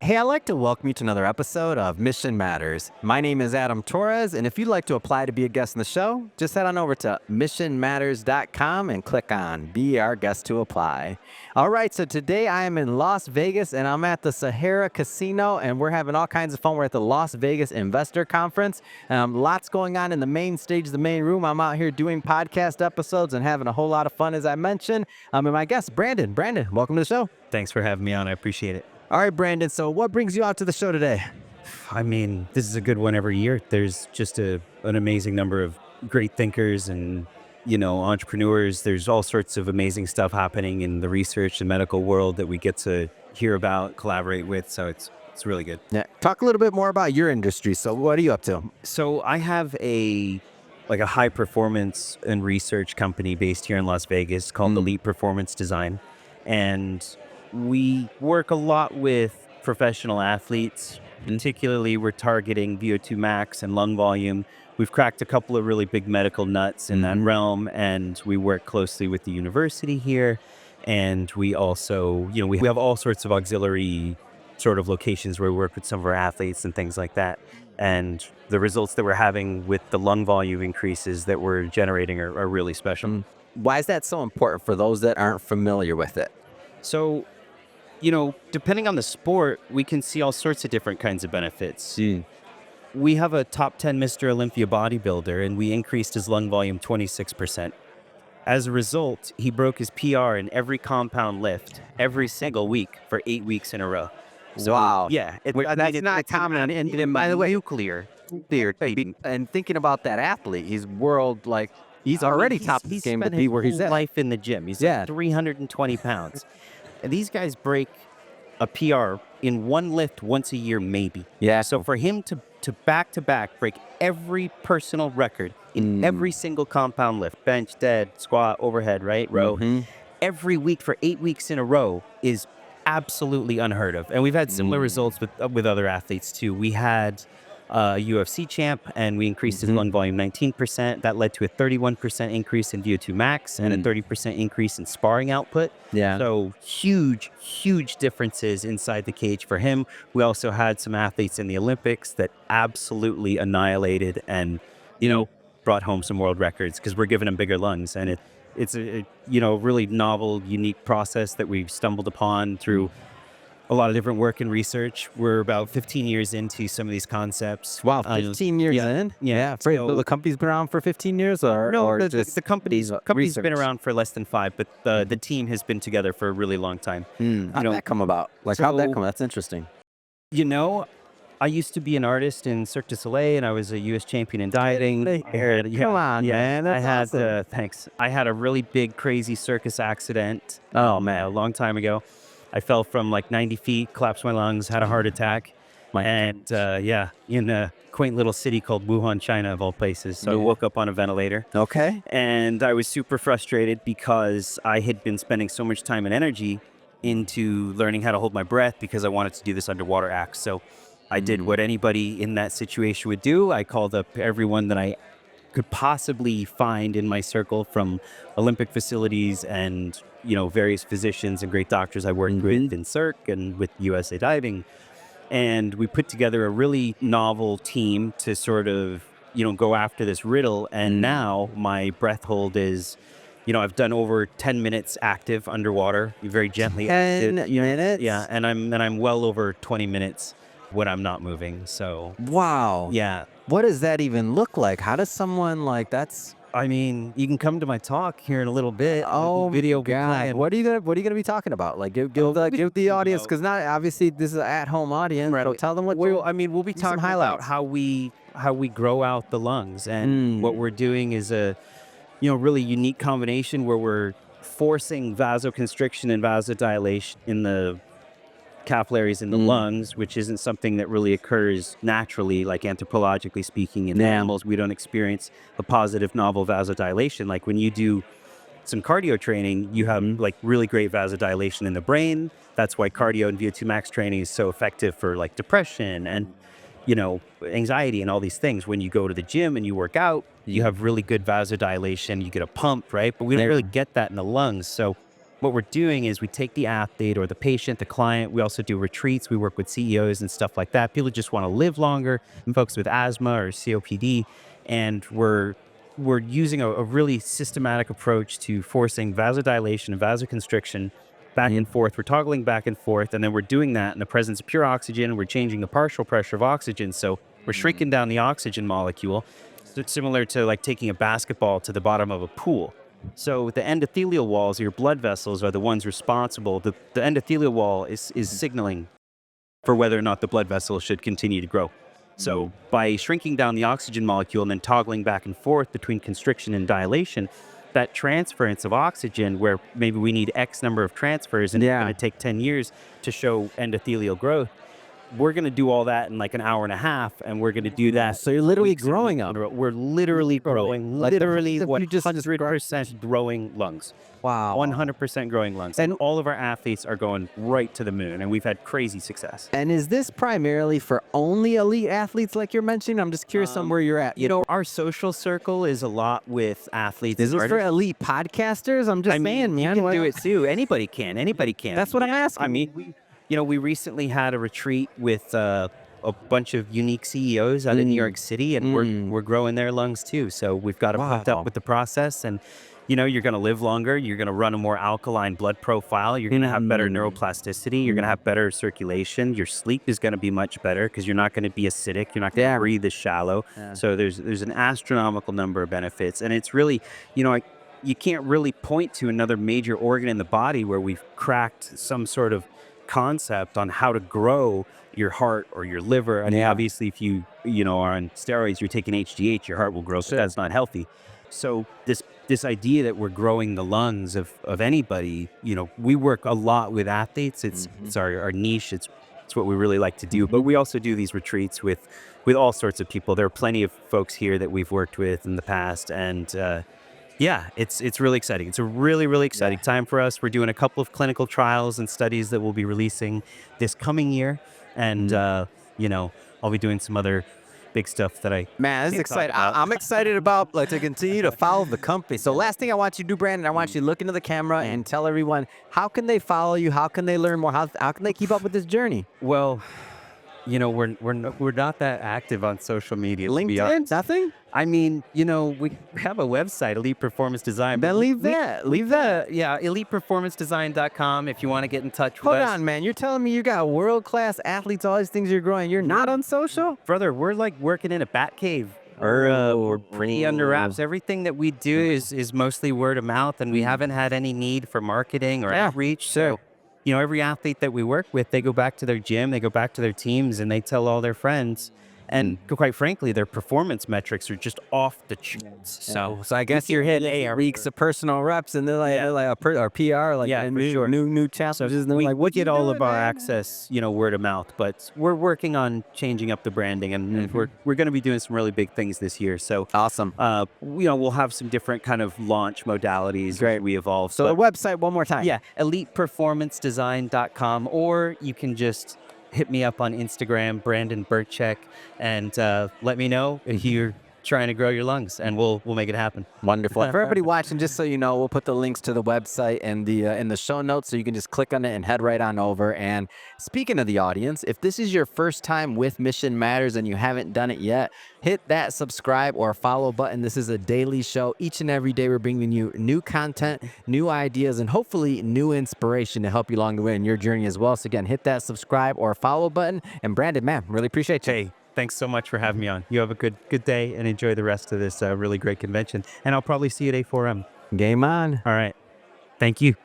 Hey, I'd like to welcome you to another episode of Mission Matters. My name is Adam Torres, and if you'd like to apply to be a guest in the show, just head on over to missionmatters.com and click on Be Our Guest to Apply. All right, so today I am in Las Vegas, and I'm at the Sahara Casino, and we're having all kinds of fun. We're at the Las Vegas Investor Conference. Lots going on in the main stage, the main room. I'm out here doing podcast episodes and having a whole lot of fun, as I mentioned. And my guest, Brandon. Brandon, welcome to the show. Thanks for having me on. I appreciate it. All right, Brandon, so what brings you out to the show today? I mean, this is a good one every year. There's just an amazing number of great thinkers and, entrepreneurs. There's all sorts of amazing stuff happening in the research and medical world that we get to hear about, collaborate with. So it's really good. Yeah. Talk a little bit more about your industry. So what are you up to? So I have a high performance and research company based here in Las Vegas called Elite Performance Design. And we work a lot with professional athletes. Particularly, we're targeting VO2 max and lung volume. We've cracked a couple of really big medical nuts in that realm, and we work closely with the university here. And we also, we have all sorts of auxiliary sort of locations where we work with some of our athletes and things like that. And the results that we're having with the lung volume increases that we're generating are really special. Why is that so important for those that aren't familiar with it? So, depending on the sport, we can see all sorts of different kinds of benefits. We have a top 10 Mr. Olympia bodybuilder, and we increased his lung volume 26%. As a result, he broke his PR in every compound lift every single week for 8 weeks in a row. So, wow. Yeah. That's not common. And by the way, nuclear. And thinking about that athlete, he's he's already top of the game to be where he's at. Life in the gym. He's 320 pounds. And these guys break a PR in one lift once a year, maybe. Yeah. So for him to back-to-back break every personal record in every single compound lift, bench, dead, squat, overhead, right, row, every week for 8 weeks in a row is absolutely unheard of. And we've had similar results with other athletes too. We had a UFC champ, and we increased his lung volume 19%. That led to a 31% increase in VO2 max and a 30% increase in sparring output. Yeah. So huge differences inside the cage for him. We also had some athletes in the Olympics that absolutely annihilated and, brought home some world records because we're giving them bigger lungs. And it's a really novel, unique process that we've stumbled upon through a lot of different work and research. We're about 15 years into some of these concepts. Wow, 15 years in? Yeah. So the company's been around for 15 years? The company's been around for less than 5, but the team has been together for a really long time. How'd that come about? How'd that come? That's interesting. I used to be an artist in Cirque du Soleil, and I was a U.S. champion in dieting. Come on, man. That's awesome. Thanks. I had a really big, crazy circus accident. Oh, man, a long time ago. I fell from 90 feet, collapsed my lungs, had a heart attack. In a quaint little city called Wuhan, China, of all places. So I woke up on a ventilator. Okay. And I was super frustrated because I had been spending so much time and energy into learning how to hold my breath because I wanted to do this underwater act. So I did what anybody in that situation would do. I called up everyone that I could possibly find in my circle, from Olympic facilities and various physicians and great doctors I worked with in Cirque and with USA Diving. And we put together a really novel team to sort of, go after this riddle. And now my breath hold is, I've done over 10 minutes active underwater, very gently. 10 minutes? Yeah, and I'm well over 20 minutes when I'm not moving. So wow. Yeah. What does that even look like? How does someone that's? I mean, you can come to my talk here in a little bit. Oh, video God! What are you gonna be talking about? Give the audience, because not obviously this is an at-home audience. Right. So tell them what. We'll be talking about how we grow out the lungs, and what we're doing is a really unique combination where we're forcing vasoconstriction and vasodilation in the capillaries in the lungs, which isn't something that really occurs naturally, anthropologically speaking. In animals, we don't experience a positive novel vasodilation. Like when you do some cardio training, you have really great vasodilation in the brain. That's why cardio and VO2 max training is so effective for depression and anxiety and all these things. When you go to the gym and you work out, you have really good vasodilation, you get a pump, right? But we don't really get that in the lungs. So what we're doing is we take the athlete or the patient, the client. We also do retreats. We work with CEOs and stuff like that. People just want to live longer, and folks with asthma or COPD, and we're using a really systematic approach to forcing vasodilation and vasoconstriction back and forth. We're toggling back and forth, and then we're doing that in the presence of pure oxygen. We're changing the partial pressure of oxygen, so we're shrinking down the oxygen molecule. So it's similar to like taking a basketball to the bottom of a pool. So the endothelial walls, your blood vessels, are the ones responsible. The endothelial wall is signaling for whether or not the blood vessel should continue to grow. So by shrinking down the oxygen molecule and then toggling back and forth between constriction and dilation, that transference of oxygen, where maybe we need X number of transfers and it's going to take 10 years to show endothelial growth, we're going to do all that in like an hour and a half, and we're going to do that. So you're literally growing up. We're literally growing, literally 100% growing lungs. Wow. 100% growing lungs. And all of our athletes are going right to the moon, and we've had crazy success. And is this primarily for only elite athletes like you're mentioning? I'm just curious on where you're at. You know, our social circle is a lot with athletes. Is this for elite podcasters? I'm just saying, man. You can do it too. Anybody can. Anybody can. That's what I'm asking. I mean, we recently had a retreat with a bunch of unique CEOs out in New York City, and we're growing their lungs too. So we've got them hooked up with the process, and you're going to live longer. You're going to run a more alkaline blood profile. You're going to have better neuroplasticity. You're going to have better circulation. Your sleep is going to be much better because you're not going to be acidic. You're not going to breathe as shallow. Yeah. So there's an astronomical number of benefits, and it's really, you can't really point to another major organ in the body where we've cracked some sort of concept on how to grow your heart or your liver. I mean, obviously, if you are on steroids, you're taking HGH, your heart will grow, so that's not healthy. So this idea that we're growing the lungs of anybody, we work a lot with athletes. It's our niche. It's what we really like to do. But we also do these retreats with all sorts of people. There are plenty of folks here that we've worked with in the past, and it's really exciting. It's a really, really exciting time for us. We're doing a couple of clinical trials and studies that we'll be releasing this coming year, and I'll be doing some other big stuff that this is exciting. I'm excited about to continue to follow the company. So last thing I want you to do, Brandon, I want you to look into the camera and tell everyone, how can they follow you? How can they learn more? How can they keep up with this journey? Well, we're not that active on social media. LinkedIn, nothing. I mean, we have a website, Elite Performance Design. Then leave that. Yeah, eliteperformancedesign.com if you want to get in touch with us. Hold on, man. You're telling me you got world-class athletes, all these things you're growing. You're not on social? Brother, we're like working in a bat cave. We're pretty under wraps. Everything that we do is mostly word of mouth, and we haven't had any need for marketing or outreach. So, every athlete that we work with, they go back to their gym, they go back to their teams, and they tell all their friends. And quite frankly, their performance metrics are just off the charts. So I guess you're hitting weeks of personal reps, and they're like a PR, for sure. new challenges. We get all of our access, word of mouth. But we're working on changing up the branding, and we're going to be doing some really big things this year. So awesome. We'll have some different kind of launch modalities as we evolve. So the website one more time. Yeah, eliteperformancedesign.com, or you can just hit me up on Instagram, Brandon Birchak, and let me know if you're trying to grow your lungs, and we'll make it happen. Wonderful. For everybody watching, just so you know, we'll put the links to the website and in the show notes, so you can just click on it and head right on over. And speaking of the audience, if this is your first time with Mission Matters and you haven't done it yet, hit that subscribe or follow button. This is a daily show. Each and every day, we're bringing you new content, new ideas, and hopefully new inspiration to help you along the way in your journey as well. So again, hit that subscribe or follow button. And Brandon, man, really appreciate you. Hey, thanks so much for having me on. You have a good day, and enjoy the rest of this really great convention. And I'll probably see you at A4M. Game on. All right. Thank you.